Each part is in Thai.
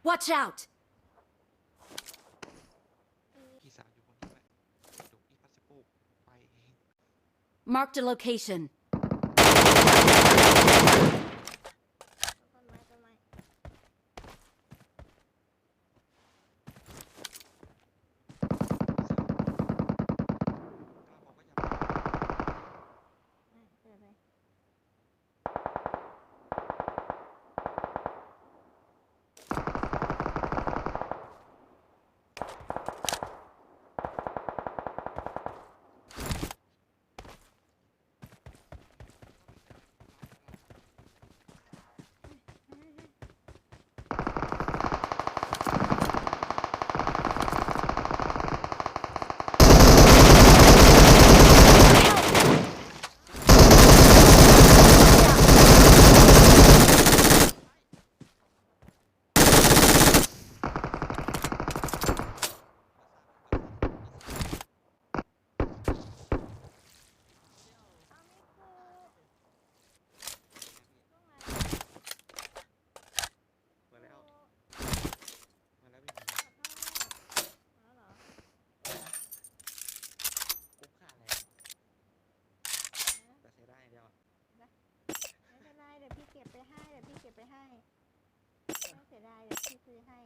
Watch out! พี่สาวอยู่บนนี้แหละเดี๋ยวพี่พัสปุไปเอง Marked a location. ต้นไม้ต้นไม้ กล้าบอกว่าอย่าไป เปิดเลย มาแล้วมาแล้วพี่คุ้มค่าแล้วแต่ใช้ได้เดียว ไม่เป็นไรเดี๋ยวพี่เก็บไปให้ไม่ต้องเสียดายเดี๋ยวพี่ซื้อให้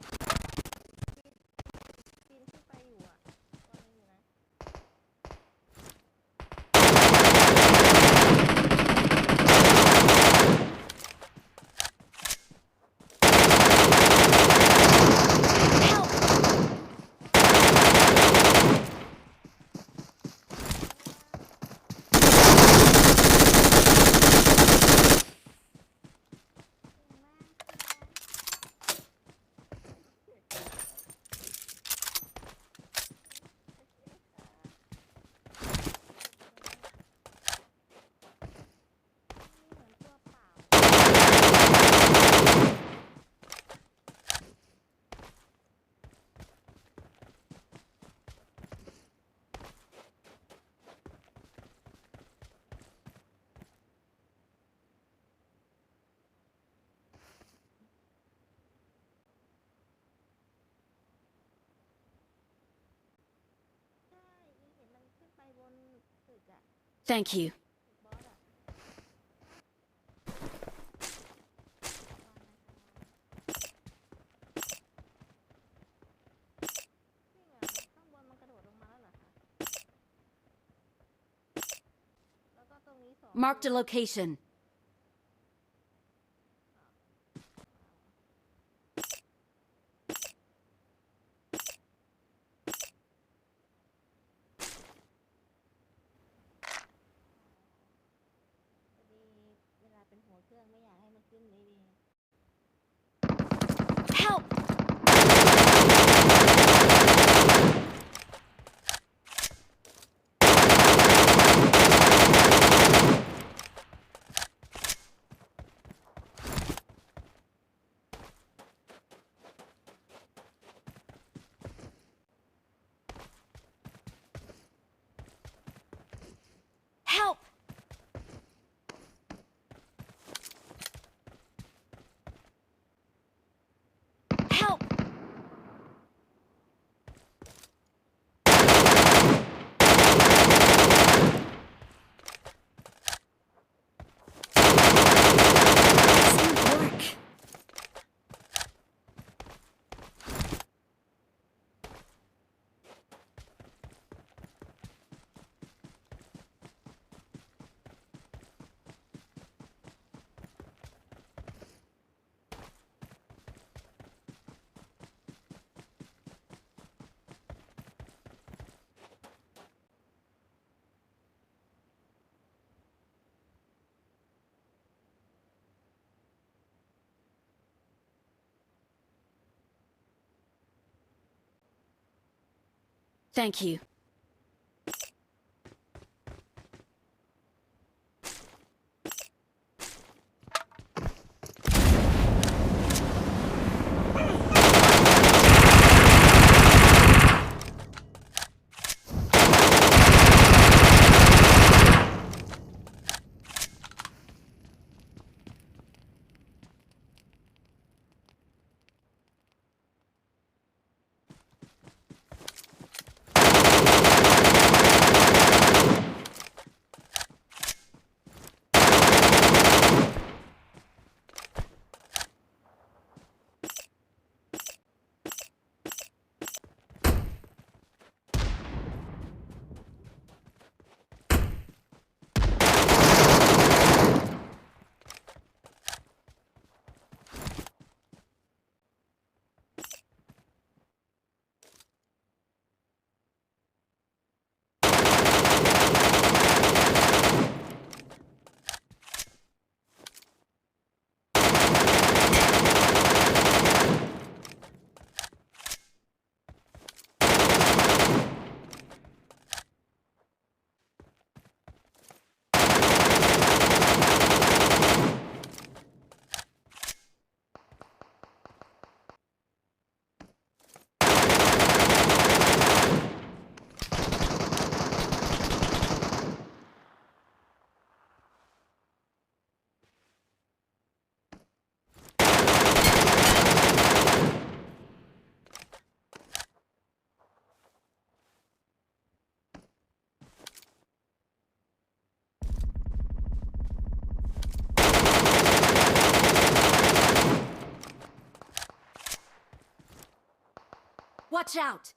ปีนขึ้นไปอยู่อ่ะตัวนึงอยู่นะ ใช่เห็นมันขึ้นไปบนตึกอ่ะ Thank you. บอสอ่ะจริงเหรอข้างบนมันกระโดดลงมาแล้วเหรอคะแล้วก็ตรงนี้2 Marked a location. พอดีเวลาเป็นหัวเครื่องไม่อยากให้มันขึ้นเลยดี Help! Help! Help! Excellent work. Thank you. Watch out!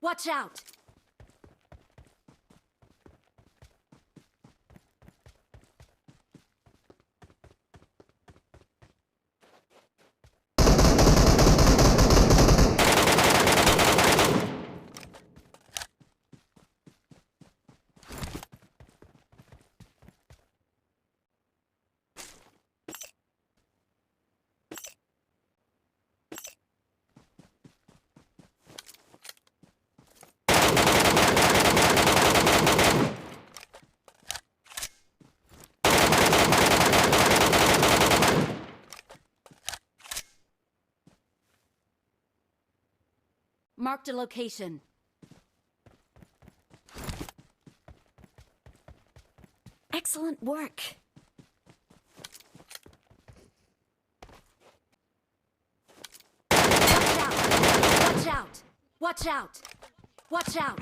Watch out! Marked a location. Excellent work. Watch out! Watch out! Watch out!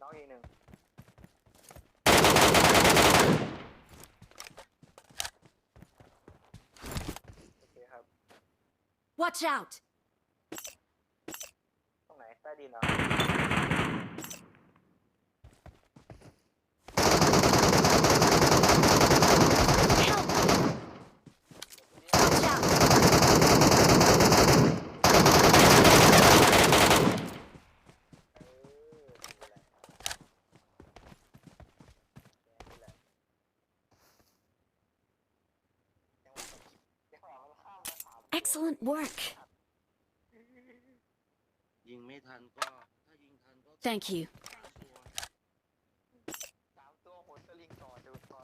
น้องอีกหนึ่งโอเคครับ Watch out! ตรงไหนใต้ดินเหรอ Help! Watch out! นี่แหละนี่แหละจังหวะมันข้ามมาถาม Excellent work. ยิงไม่ทันก็ถ้ายิงทันก็ Thank you. สามตัวโหนสลิงต่อดูต่อ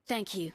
Thank you.